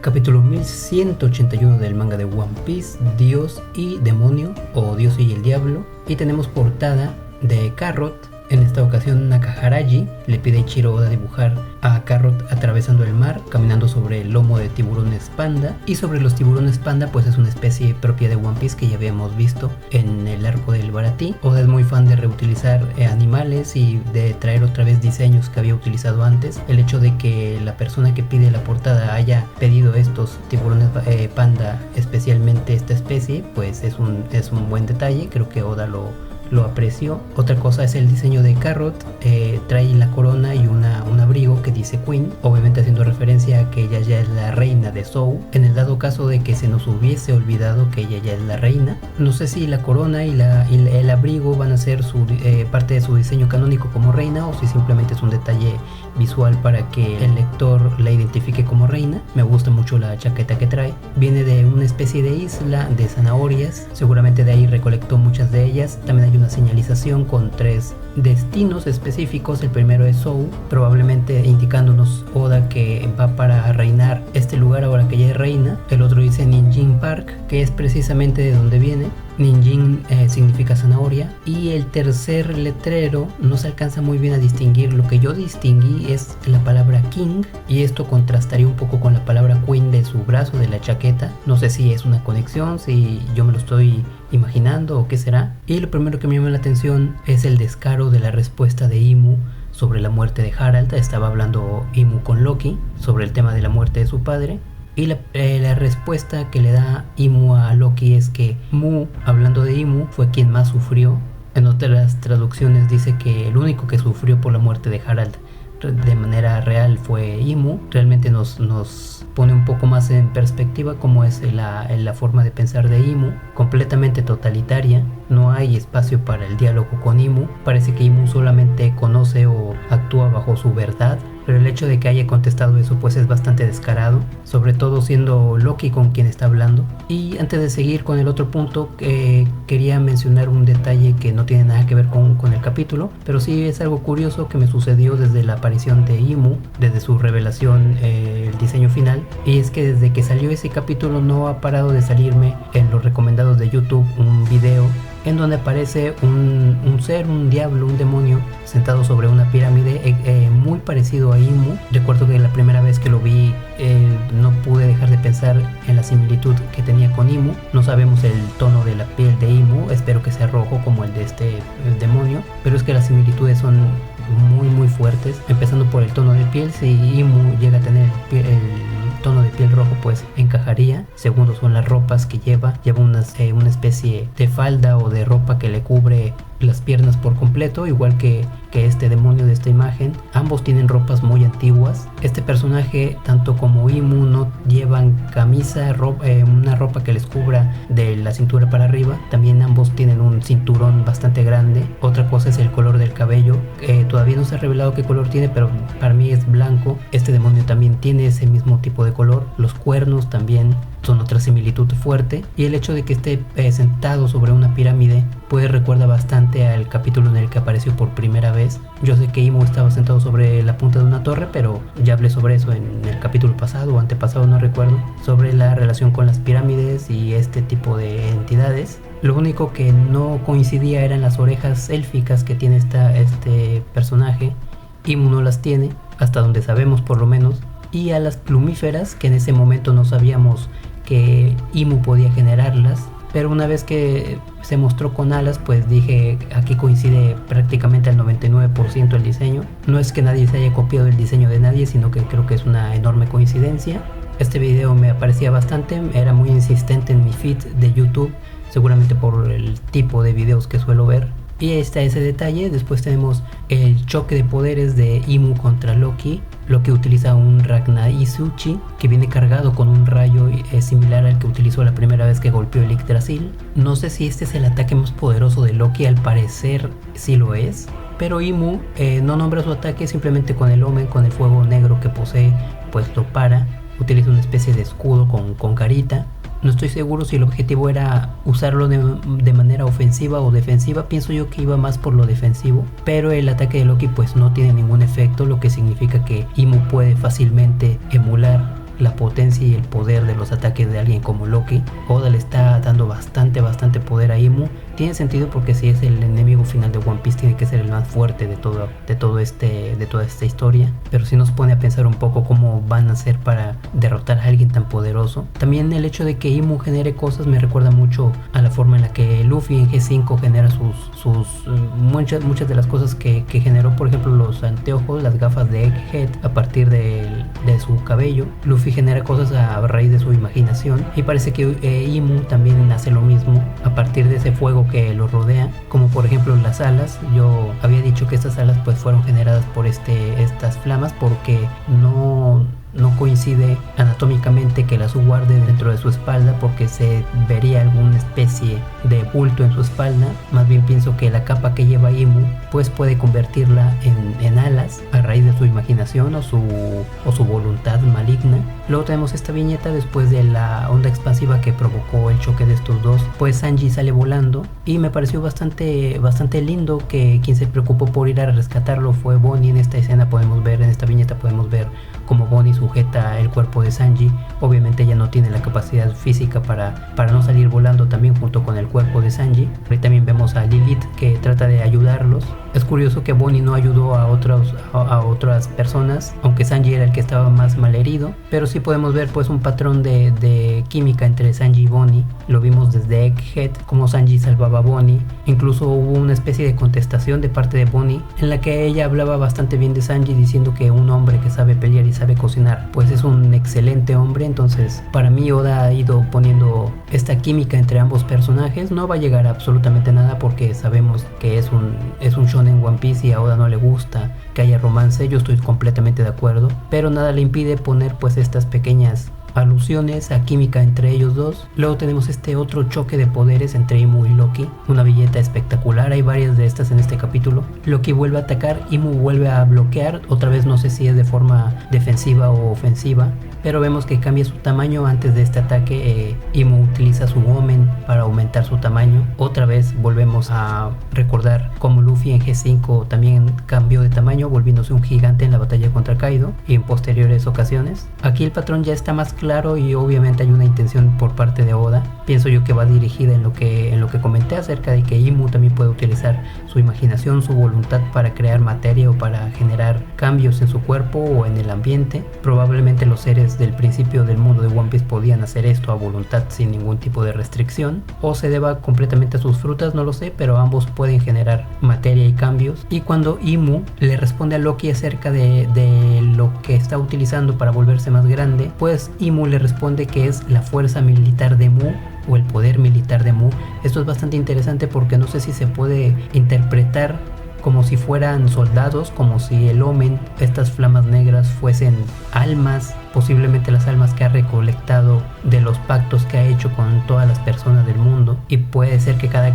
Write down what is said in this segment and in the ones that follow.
Capítulo 1181 del manga de One Piece, Dios y Demonio, o Dios y el Diablo. Y tenemos portada de Carrot. En esta ocasión Nakaharaji le pide a Ichiro Oda dibujar a Carrot atravesando el mar, caminando sobre el lomo de tiburones panda. Y sobre los tiburones panda, pues es una especie propia de One Piece que ya habíamos visto en el arco del Baratie. Oda es muy fan de reutilizar animales y de traer otra vez diseños que había utilizado antes. El hecho de que la persona que pide la portada haya pedido estos tiburones panda, especialmente esta especie, pues es un buen detalle. Creo que Oda lo apreció. Otra cosa es el diseño de Carrot. Trae la corona y un abrigo que dice Queen, obviamente haciendo referencia a que ella ya es la reina de Zou. En el dado caso de que se nos hubiese olvidado que ella ya es la reina, no sé si la corona y el abrigo van a ser parte de su diseño canónico como reina, o si simplemente es un detalle visual para que el lector la identifique como reina. Me gusta mucho la chaqueta que trae. Viene de una especie de isla de zanahorias, seguramente de ahí recolectó muchas de ellas. También hay una señalización con 3 destinos específicos. El primero es Zou, probablemente indicándonos Oda que va para reinar este lugar ahora que ya es reina. El otro dice Ninjin Park, que es precisamente de donde viene. Ninjin significa zanahoria. Y el tercer letrero no se alcanza muy bien a distinguir. Lo que yo distinguí es la palabra King, y esto contrastaría un poco con la palabra Queen de su brazo de la chaqueta. No sé si es una conexión, si yo me lo estoy imaginando o qué será. Y lo primero que me llama la atención es el descaro de la respuesta de Imu sobre la muerte de Harald. Estaba hablando Imu con Loki sobre el tema de la muerte de su padre. Y la respuesta que le da Imu a Loki es que Mu, hablando de Imu, fue quien más sufrió. En otras traducciones dice que el único que sufrió por la muerte de Harald de manera real fue Imu. Realmente nos pone un poco más en perspectiva cómo es la forma de pensar de Imu, completamente totalitaria. No hay espacio para el diálogo con Imu. Parece que Imu solamente conoce o actúa bajo su verdad, pero el hecho de que haya contestado eso pues es bastante descarado, sobre todo siendo Loki con quien está hablando. Y antes de seguir con el otro punto, quería mencionar un detalle que no tiene nada que ver con el capítulo, pero sí es algo curioso que me sucedió desde la aparición de Imu, desde su revelación, el diseño final. Y es que desde que salió ese capítulo no ha parado de salirme en los recomendados de YouTube un video en donde aparece un ser, un diablo, un demonio sentado sobre una pirámide, muy parecido a Imu. Recuerdo que la primera vez que lo vi no pude dejar de pensar en la similitud que tenía con Imu. No sabemos el tono de la piel de Imu, espero que sea rojo como el de este demonio, pero es que las similitudes son muy fuertes, empezando por el tono de piel. Si Imu llega a tener el tono de piel rojo, pues encajaría. Segundo son las ropas que lleva una especie de falda o de ropa que le cubre las piernas por completo, igual que este demonio de esta imagen. Ambos tienen ropas muy antiguas. Este personaje, tanto como Imu, no llevan camisa, una ropa que les cubra de la cintura para arriba. También ambos tienen un cinturón bastante grande. Otra cosa es el color del cabello. Todavía no se ha revelado qué color tiene, pero para mí es blanco. Este demonio también tiene ese mismo tipo de color. Los cuernos también son otra similitud fuerte, y el hecho de que esté sentado sobre una pirámide pues recuerda bastante al capítulo en el que apareció por primera vez. Yo sé que Imu estaba sentado sobre la punta de una torre, pero ya hablé sobre eso en el capítulo pasado o antepasado, no recuerdo, sobre la relación con las pirámides y este tipo de entidades. Lo único que no coincidía eran las orejas élficas que tiene este personaje. Imu no las tiene, hasta donde sabemos por lo menos. Y a las plumíferas, que en ese momento no sabíamos que Imu podía generarlas, pero una vez que se mostró con alas, pues dije, aquí coincide prácticamente al 99% el diseño. No es que nadie se haya copiado el diseño de nadie, sino que creo que es una enorme coincidencia. Este video me aparecía bastante, era muy insistente en mi feed de YouTube, seguramente por el tipo de videos que suelo ver. Y está ese detalle. Después tenemos el choque de poderes de Imu contra Loki. Loki utiliza un Ragna Izuchi que viene cargado con un rayo similar al que utilizó la primera vez que golpeó el Yggdrasil. No sé si este es el ataque más poderoso de Loki, al parecer sí lo es. Pero Imu no nombra su ataque, simplemente con el Omen, con el fuego negro que posee, pues lo para. Utiliza una especie de escudo con carita. No estoy seguro si el objetivo era usarlo de manera ofensiva o defensiva. Pienso yo que iba más por lo defensivo, pero el ataque de Loki pues no tiene ningún efecto, lo que significa que Imu puede fácilmente emular la potencia y el poder de los ataques de alguien como Loki. Oda le está dando bastante poder a Imu. Tiene sentido porque si es el enemigo final de One Piece tiene que ser el más fuerte de toda esta historia, pero si nos pone a pensar un poco cómo van a hacer para derrotar a alguien tan poderoso. También el hecho de que Imu genere cosas me recuerda mucho a la forma en la que Luffy en G5 genera muchas de las cosas que generó, por ejemplo los anteojos, las gafas de Egghead a partir de su cabello. Luffy genera cosas a raíz de su imaginación y parece que Imu también hace lo mismo a partir de ese fuego que lo rodea, como por ejemplo las alas. Yo había dicho que estas alas pues fueron generadas por estas flamas porque no coincide anatómicamente que las guarde dentro de su espalda porque se vería alguna especie de bulto en su espalda. Más bien pienso que la capa que lleva Imu pues puede convertirla en alas a raíz de su imaginación o su voluntad maligna. Luego tenemos esta viñeta después de la onda expansiva que provocó el choque de estos dos, pues Sanji sale volando y me pareció bastante lindo que quien se preocupó por ir a rescatarlo fue Bonnie. En esta viñeta podemos ver como Bonnie sujeta el cuerpo de Sanji. Obviamente ella no tiene la capacidad física para no salir volando también junto con el cuerpo de Sanji. Ahí también vemos a Lilith que trata de ayudarlos. Es curioso que Bonnie no ayudó a otras personas, aunque Sanji era el que estaba más malherido, pero sí podemos ver pues un patrón de química entre Sanji y Bonnie. Lo vimos desde Egghead, como Sanji salvaba a Bonnie. Incluso hubo una especie de contestación de parte de Bonnie en la que ella hablaba bastante bien de Sanji, diciendo que un hombre que sabe pelear y sabe cocinar pues es un excelente hombre. Entonces para mí Oda ha ido poniendo esta química entre ambos personajes. No va a llegar a absolutamente nada porque sabemos que es un shonen One Piece y a Oda no le gusta que haya romance. Yo estoy completamente de acuerdo, pero nada le impide poner pues estas pequeñas alusiones a química entre ellos dos. Luego tenemos este otro choque de poderes entre Imu y Loki, una viñeta espectacular. Hay varias de estas en este capítulo. Loki vuelve a atacar, Imu vuelve a bloquear, otra vez no sé si es de forma defensiva o ofensiva, pero vemos que cambia su tamaño. Antes de este ataque Imu utiliza su Omen para aumentar su tamaño. Otra vez volvemos a recordar cómo Luffy en G5 también cambió de tamaño, volviéndose un gigante en la batalla contra Kaido y en posteriores ocasiones. Aquí el patrón ya está más claro y obviamente hay una intención por parte de Oda. Pienso yo que va dirigida en lo que comenté acerca de que Imu también puede utilizar su imaginación, su voluntad para crear materia o para generar cambios en su cuerpo o en el ambiente. Probablemente los seres del principio del mundo de One Piece podían hacer esto a voluntad sin ningún tipo de restricción, o se deba completamente a sus frutas, no lo sé, pero ambos pueden generar materia y cambios. Y cuando Imu le responde a Loki acerca de lo que está utilizando para volverse más grande, pues Imu le responde que es la fuerza militar de Mu o el poder militar de Mu. Esto es bastante interesante porque no sé si se puede interpretar como si fueran soldados, como si el Omen, estas flamas negras, fuesen almas, posiblemente las almas que ha recolectado de los pactos que ha hecho con todas las personas del mundo, y puede ser que cada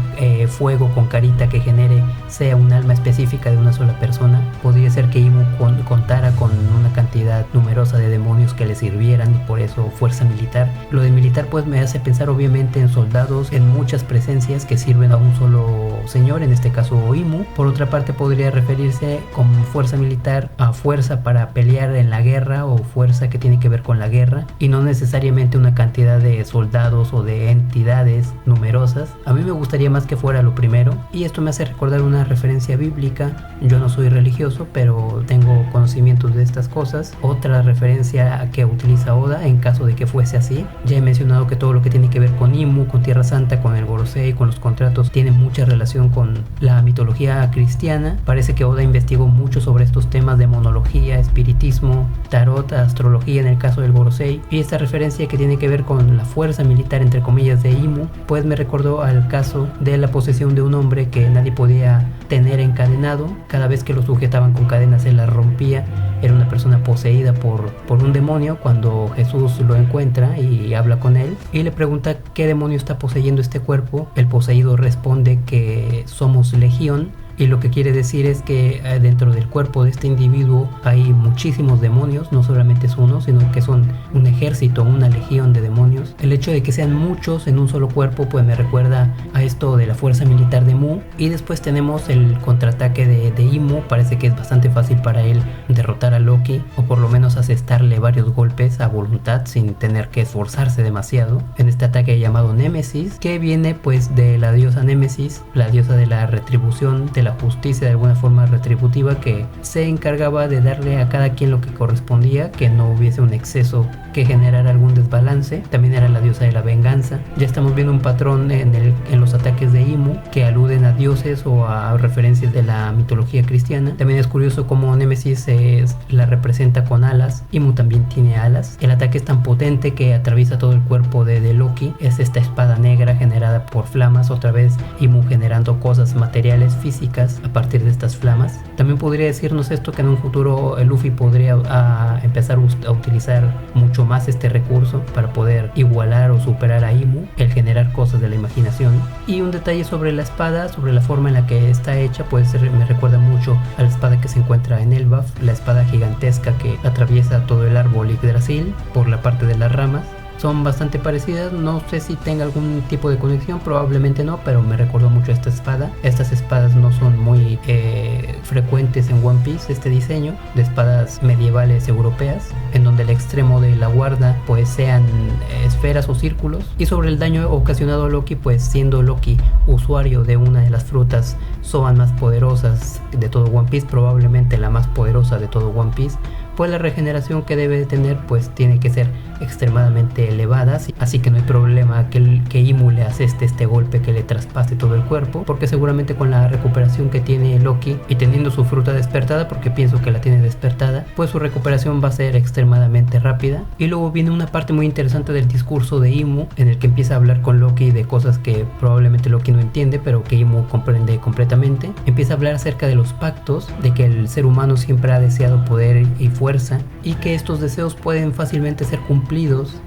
fuego con carita que genere sea un alma específica de una sola persona. Podría ser que Imu contara con una cantidad numerosa de demonios que le sirvieran y por eso fuerza militar. Lo de militar pues me hace pensar obviamente en soldados, en muchas presencias que sirven a un solo señor, en este caso Imu. Por otra parte podría referirse como fuerza militar a fuerza para pelear en la guerra o fuerza que tiene que ver con la guerra y no necesariamente una cantidad de soldados o de entidades numerosas. A mí me gustaría más que fuera lo primero, y esto me hace recordar una referencia bíblica. Yo no soy religioso, pero tengo conocimientos de estas cosas. Otra referencia que utiliza Oda en caso de que fuese así. Ya he mencionado que todo lo que tiene que ver con Imu, con Tierra Santa, con el Gorosei, con los contratos, tiene mucha relación con la mitología cristiana. Parece que Oda investigó mucho sobre estos temas de monología, espiritismo, tarot, astrología en el caso del Gorosei, y esta referencia que tiene que ver con la fuerza militar entre comillas de Imu pues me recordó al caso de la posesión de un hombre que nadie podía tener encadenado. Cada vez que lo sujetaban con cadenas se las rompía. Era una persona poseída por un demonio. Cuando Jesús lo encuentra y habla con él y le pregunta qué demonio está poseyendo este cuerpo, el poseído responde que somos legión, y lo que quiere decir es que dentro del cuerpo de este individuo hay muchísimos demonios, no solamente es uno, sino que son un ejército, una legión de demonios. El hecho de que sean muchos en un solo cuerpo pues me recuerda a esto de la fuerza militar de Mu. Y después tenemos el contraataque de Imu. Parece que es bastante fácil para él derrotar a Loki, o por lo menos asestarle varios golpes a voluntad sin tener que esforzarse demasiado en este ataque llamado Némesis, que viene pues de la diosa Némesis, la diosa de la retribución, de la justicia, de alguna forma retributiva, que se encargaba de darle a cada quien lo que correspondía, que no hubiese un exceso que generara algún desbalance. También era la diosa de la venganza. Ya estamos viendo un patrón en los ataques de Imu que aluden a dioses o a referencias de la mitología cristiana. También es curioso cómo Némesis la representa con alas. Imu también tiene alas. El ataque es tan potente que atraviesa todo el cuerpo de Loki. Es esta espada negra generada por flamas, otra vez Imu generando cosas materiales, físicas a partir de estas flamas. También podría decirnos esto, que en un futuro Luffy podría empezar a utilizar mucho más este recurso para poder igualar o superar a Imu, el generar cosas de la imaginación. Y un detalle sobre la espada, sobre la forma en la que está hecha, pues me recuerda mucho a la espada que se encuentra en Elbaf, la espada gigantesca que atraviesa todo el árbol Yggdrasil por la parte de las ramas. Son bastante parecidas, no sé si tenga algún tipo de conexión, probablemente no, pero me recordó mucho esta espada. Estas espadas no son muy frecuentes en One Piece, este diseño de espadas medievales europeas, en donde el extremo de la guarda pues sean esferas o círculos. Y sobre el daño ocasionado a Loki, pues siendo Loki usuario de una de las frutas Zoan más poderosas de todo One Piece, probablemente la más poderosa de todo One Piece, pues la regeneración que debe de tener pues tiene que ser extremadamente elevada, así que no hay problema que Imu le aseste este golpe que le traspase todo el cuerpo, porque seguramente con la recuperación que tiene Loki y teniendo su fruta despertada, porque pienso que la tiene despertada, pues su recuperación va a ser extremadamente rápida. Y luego viene una parte muy interesante del discurso de Imu, en el que empieza a hablar con Loki de cosas que probablemente Loki no entiende, pero que Imu comprende completamente. Empieza a hablar acerca de los pactos, de que el ser humano siempre ha deseado poder y fuerza, y que estos deseos pueden fácilmente ser cumplidos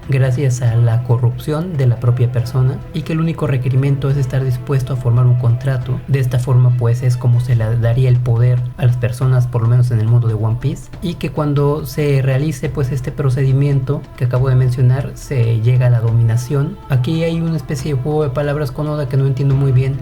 gracias a la corrupción de la propia persona, y que el único requerimiento es estar dispuesto a formar un contrato. De esta forma pues es como se le daría el poder a las personas, por lo menos en el mundo de One Piece, y que cuando se realice pues este procedimiento que acabo de mencionar, se llega a la dominación. Aquí hay una especie de juego de palabras con Oda que no entiendo muy bien,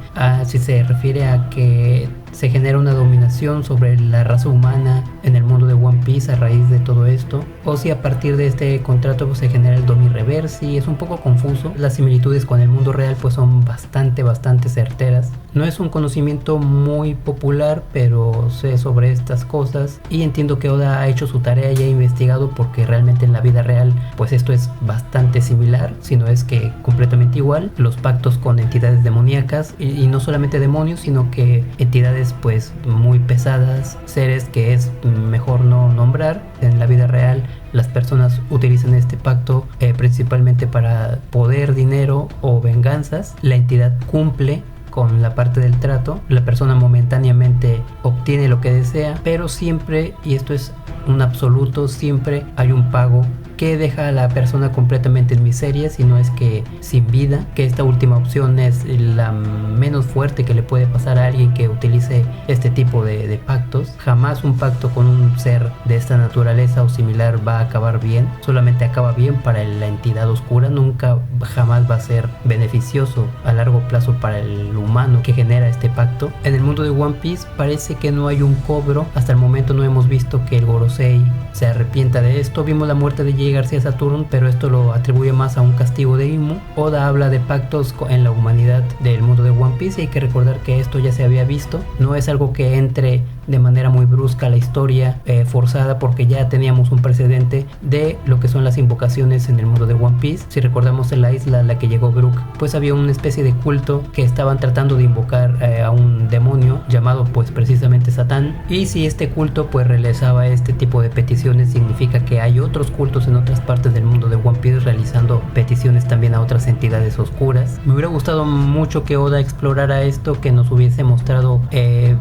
si se refiere a que se genera una dominación sobre la raza humana en el mundo de One Piece a raíz de todo esto, o si a partir de este contrato pues, se genera el Domi Reversi. Es un poco confuso. Las similitudes con el mundo real pues son bastante certeras. No es un conocimiento muy popular, pero sé sobre estas cosas y entiendo que Oda ha hecho su tarea y ha investigado, porque realmente en la vida real pues esto es bastante similar, si no es que completamente igual. Los pactos con entidades demoníacas, y no solamente demonios, sino que entidades pues muy pesadas, seres que es mejor no nombrar. En la vida real las personas utilizan este pacto principalmente para poder, dinero o venganzas. La entidad cumple con la parte del trato, la persona momentáneamente obtiene lo que desea, pero siempre, y esto es un absoluto, siempre hay un pago que deja a la persona completamente en miseria, si no es que sin vida, que esta última opción es la menos fuerte que le puede pasar a alguien que utilice este tipo de pactos. Jamás un pacto con un ser de esta naturaleza o similar va a acabar bien, solamente acaba bien para la entidad oscura, nunca jamás va a ser beneficioso a largo plazo para el humano que genera este pacto. En el mundo de One Piece parece que no hay un cobro, hasta el momento no hemos visto que el Gorosei se arrepienta de esto. Vimos la muerte de J. García Saturn, pero esto lo atribuye más a un castigo de Imu. Oda habla de pactos en la humanidad del mundo de One Piece, y hay que recordar que esto ya se había visto, no es algo que entre de manera muy brusca a la historia forzada, porque ya teníamos un precedente de lo que son las invocaciones en el mundo de One Piece. Si recordamos, en la isla a la que llegó Brook, pues había una especie de culto que estaban tratando de invocar a un demonio llamado pues precisamente Satán, y si este culto pues realizaba este tipo de peticiones, significa que hay otros cultos en otras partes del mundo de One Piece realizando peticiones también a otras entidades oscuras. Me hubiera gustado mucho que Oda explorara esto, que nos hubiese mostrado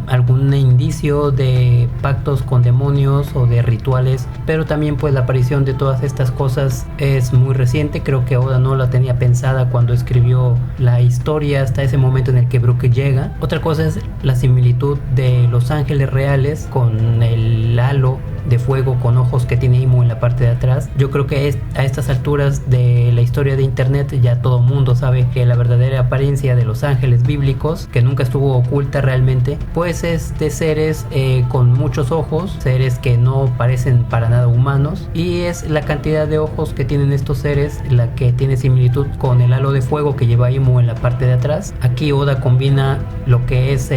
algún indicio inicio de pactos con demonios o de rituales, pero también pues la aparición de todas estas cosas es muy reciente. Creo que Oda no la tenía pensada cuando escribió la historia hasta ese momento en el que Brook llega. Otra cosa es la similitud de los ángeles reales con el halo de fuego con ojos que tiene Imu en la parte de atrás. Yo creo que a estas alturas de la historia de internet ya todo mundo sabe que la verdadera apariencia de los ángeles bíblicos, que nunca estuvo oculta realmente, pues es de seres con muchos ojos, seres que no parecen para nada humanos, y es la cantidad de ojos que tienen estos seres la que tiene similitud con el halo de fuego que lleva Imu en la parte de atrás. Aquí Oda combina lo que es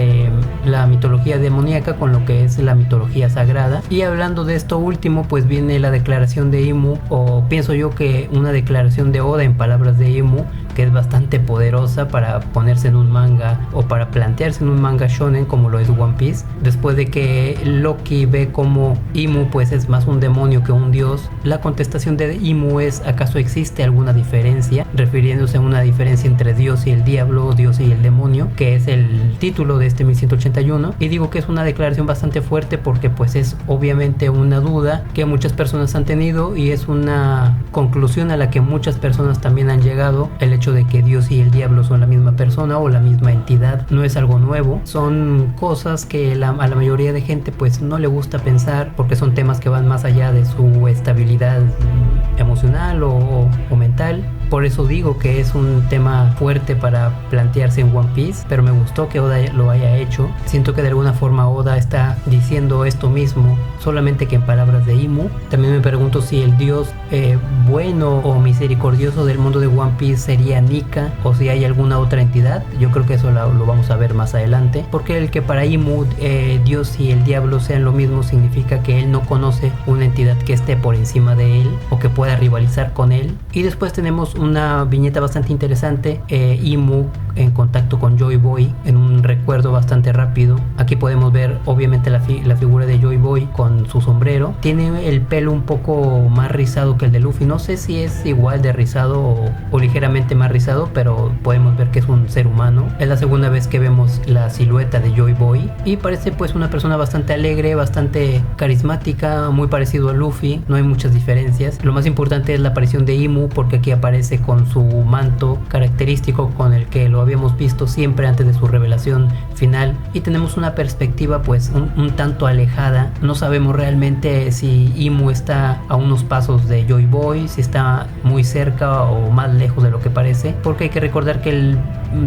la mitología demoníaca con lo que es la mitología sagrada. Y hablando de esto último, pues viene la declaración de Imu, o pienso yo que una declaración de Oda en palabras de Imu, que es bastante poderosa para ponerse en un manga o para plantearse en un manga shonen como lo es One Piece. Después de que Loki ve como Imu pues es más un demonio que un dios, la contestación de Imu es: ¿acaso existe alguna diferencia? Refiriéndose a una diferencia entre Dios y el diablo, Dios y el demonio, que es el título de este 1181. Y digo que es una declaración bastante fuerte porque pues es obviamente una duda que muchas personas han tenido y es una conclusión a la que muchas personas también han llegado. El hecho de que Dios y el diablo son la misma persona o la misma entidad no es algo nuevo, son cosas que a la mayoría de gente pues no le gusta pensar porque son temas que van más allá de su estabilidad emocional o mental. Por eso digo que es un tema fuerte para plantearse en One Piece, pero me gustó que Oda lo haya hecho. Siento que de alguna forma Oda está diciendo esto mismo, solamente que en palabras de Imu. También me pregunto si el dios bueno o misericordioso del mundo de One Piece sería Nika, o si hay alguna otra entidad. Yo creo que eso lo vamos a ver más adelante, porque el que para Imu Dios y el diablo sean lo mismo significa que él no conoce una entidad que esté por encima de él o que pueda rivalizar con él. Y después tenemos una viñeta bastante interesante, Imu en contacto con Joy Boy en un recuerdo bastante rápido. Aquí podemos ver obviamente la figura de Joy Boy con su sombrero. Tiene el pelo un poco más rizado que el de Luffy, no sé si es igual de rizado o ligeramente más rizado, pero podemos ver que es un ser humano. Es la segunda vez que vemos la silueta de Joy Boy y parece pues una persona bastante alegre, bastante carismática, muy parecido a Luffy, no hay muchas diferencias. Lo más importante es la aparición de Imu, porque aquí aparece con su manto característico con el que lo habíamos visto siempre antes de su revelación final, y tenemos una perspectiva pues un tanto alejada. No sabemos realmente si Imu está a unos pasos de Joy Boy, si está muy cerca o más lejos de lo que parece, porque hay que recordar que el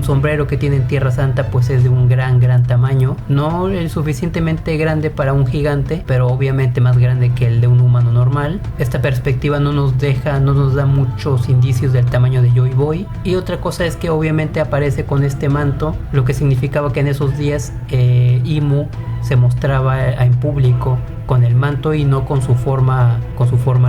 sombrero que tiene en Tierra Santa pues es de un gran tamaño, no el suficientemente grande para un gigante, pero obviamente más grande que el de un humano normal. Esta perspectiva no nos da muchos indicios del tamaño de Joy Boy. Y otra cosa es que obviamente aparece con este manto, lo que significaba que en esos días Imu se mostraba en público con el manto y no con su forma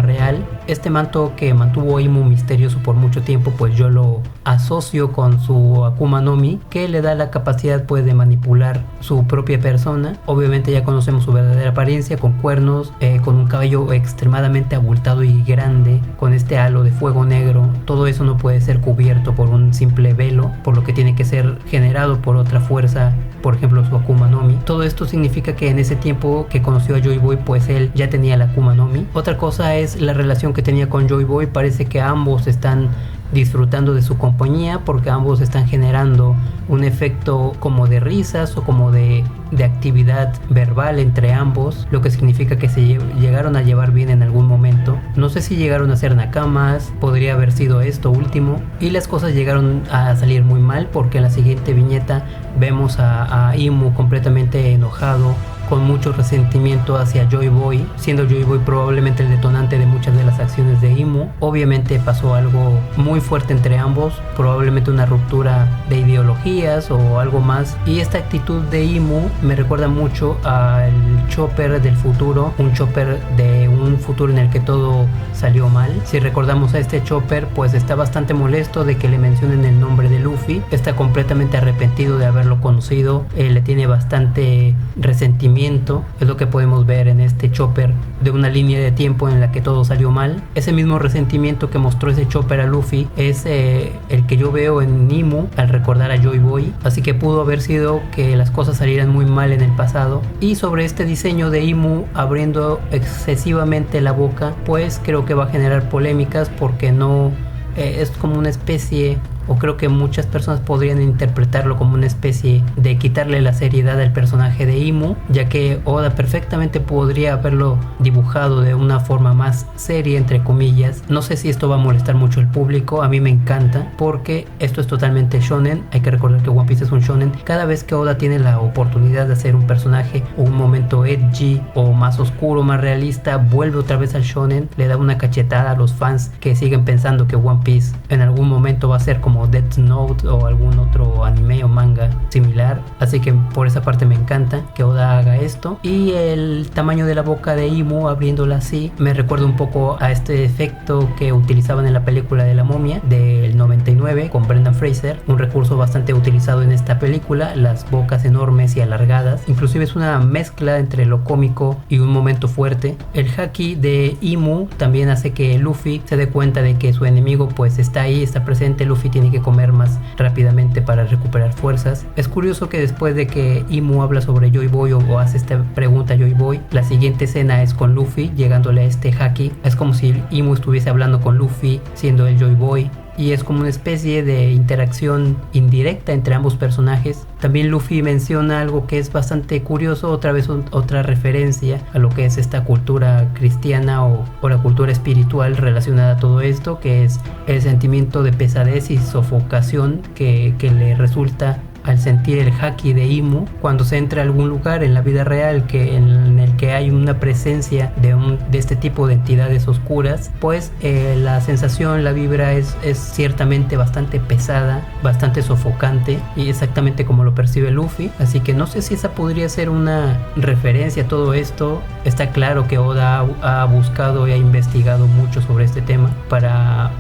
real. Este manto que mantuvo Imu misterioso por mucho tiempo, pues yo lo asocio con su Akuma no Mi, que le da la capacidad pues de manipular su propia persona. Obviamente ya conocemos su verdadera apariencia, con cuernos, con un cabello extremadamente abultado y grande, con este halo de fuego negro. Todo eso no puede ser cubierto por un simple velo, por lo que tiene que ser generado por otra fuerza, por ejemplo su Akuma no Mi. Todo esto significa que en ese tiempo que conoció a Joy Boy, pues él ya tenía la Akuma no Mi. Otra cosa es la relación que tenía con Joy Boy. Parece que ambos están disfrutando de su compañía, porque ambos están generando un efecto como de risas o como de actividad verbal entre ambos, lo que significa que se llegaron a llevar bien en algún momento. No sé si llegaron a ser nakamas, podría haber sido esto último, y las cosas llegaron a salir muy mal, porque en la siguiente viñeta vemos a Imu completamente enojado, con mucho resentimiento hacia Joy Boy, siendo Joy Boy probablemente el detonante de muchas de las acciones de Imu. Obviamente pasó algo muy fuerte entre ambos, probablemente una ruptura de ideologías o algo más, y esta actitud de Imu me recuerda mucho al Chopper del futuro, un Chopper de un futuro en el que todo salió mal. Si recordamos a este Chopper, pues está bastante molesto de que le mencionen el nombre de Luffy, está completamente arrepentido de haberlo conocido, le tiene bastante resentimiento resentimiento, es lo que podemos ver en este Chopper de una línea de tiempo en la que todo salió mal. Ese mismo resentimiento que mostró ese Chopper a Luffy es el que yo veo en Imu al recordar a Joy Boy, así que pudo haber sido que las cosas salieran muy mal en el pasado. Y sobre este diseño de Imu abriendo excesivamente la boca, pues creo que va a generar polémicas porque no es como una especie, o creo que muchas personas podrían interpretarlo como una especie de quitarle la seriedad al personaje de Imu, ya que Oda perfectamente podría haberlo dibujado de una forma más seria, entre comillas. No sé si esto va a molestar mucho al público, a mí me encanta porque esto es totalmente shonen. Hay que recordar que One Piece es un shonen. Cada vez que Oda tiene la oportunidad de hacer un personaje o un momento edgy o más oscuro, más realista, vuelve otra vez al shonen, le da una cachetada a los fans que siguen pensando que One Piece en algún momento va a ser como Death Note o algún otro anime o manga similar. Así que por esa parte me encanta que Oda haga esto. Y el tamaño de la boca de Imu abriéndola así me recuerda un poco a este efecto que utilizaban en la película de la momia del 99 con Brendan Fraser, un recurso bastante utilizado en esta película, las bocas enormes y alargadas. Inclusive es una mezcla entre lo cómico y un momento fuerte. El haki de Imu también hace que Luffy se dé cuenta de que su enemigo pues está ahí, está presente. Luffy tiene que comer más rápidamente para recuperar fuerzas. Es curioso que después de que Imu habla sobre Joy Boy o hace esta pregunta a Joy Boy, la siguiente escena es con Luffy llegándole a este haki. Es como si Imu estuviese hablando con Luffy siendo el Joy Boy, y es como una especie de interacción indirecta entre ambos personajes. También Luffy menciona algo que es bastante curioso, otra vez otra referencia a lo que es esta cultura cristiana o la cultura espiritual relacionada a todo esto, que es el sentimiento de pesadez y sofocación que le resulta al sentir el haki de Imu cuando se entra a algún lugar en la vida real en el que hay una presencia de este tipo de entidades oscuras. Pues la sensación, la vibra es ciertamente bastante pesada, bastante sofocante, y exactamente como lo percibe Luffy. Así que no sé si esa podría ser una referencia a todo esto. Está claro que Oda ha buscado y ha investigado mucho sobre este tema para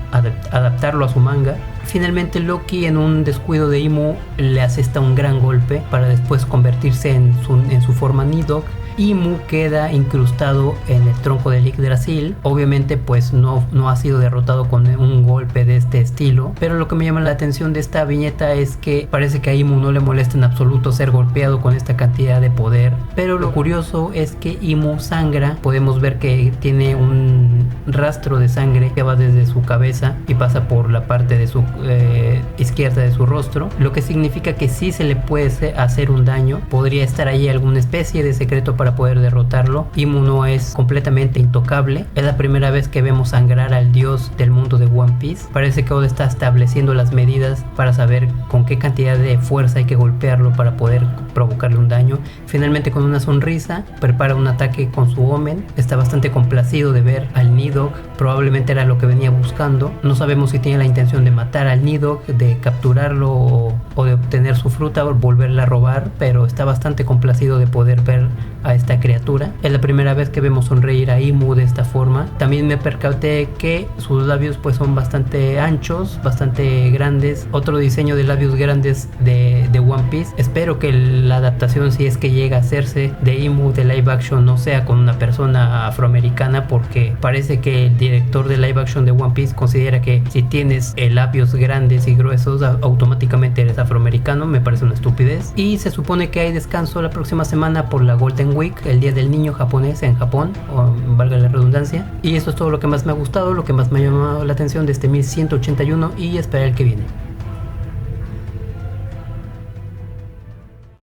adaptarlo a su manga. Finalmente Loki, en un descuido de Imu, le asesta un gran golpe para después convertirse en su forma Nidok. Imu queda incrustado en el tronco del Yggdrasil. Obviamente pues no ha sido derrotado con un golpe de este estilo, pero lo que me llama la atención de esta viñeta es que parece que a Imu no le molesta en absoluto ser golpeado con esta cantidad de poder. Pero lo curioso es que Imu sangra. Podemos ver que tiene un rastro de sangre que va desde su cabeza y pasa por la parte de su izquierda de su rostro, lo que significa que sí se le puede hacer un daño. Podría estar ahí alguna especie de secreto para poder derrotarlo. Imu no es completamente intocable. Es la primera vez que vemos sangrar al dios del mundo de One Piece. Parece que Oda está estableciendo las medidas para saber con qué cantidad de fuerza hay que golpearlo para poder provocarle un daño. Finalmente, con una sonrisa, prepara un ataque con su Omen. Está bastante complacido de ver al Nidok. Probablemente era lo que venía buscando. No sabemos si tiene la intención de matar al Nidok, de capturarlo o de obtener su fruta o volverla a robar, pero está bastante complacido de poder ver a esta criatura. Es la primera vez que vemos sonreír a Imu de esta forma. También me percaté que sus labios pues son bastante anchos, bastante grandes. Otro diseño de labios grandes de One Piece. Espero que la adaptación, si es que llega a hacerse, de Imu de live action no sea con una persona afroamericana, porque parece que el director de live action de One Piece considera que si tienes labios grandes y gruesos automáticamente eres afroamericano. Me parece una estupidez. Y se supone que hay descanso la próxima semana por la Golden Week, el día del niño japonés en Japón, o valga la redundancia. Y eso es todo lo que más me ha gustado, lo que más me ha llamado la atención de este 1181, y esperar el que viene.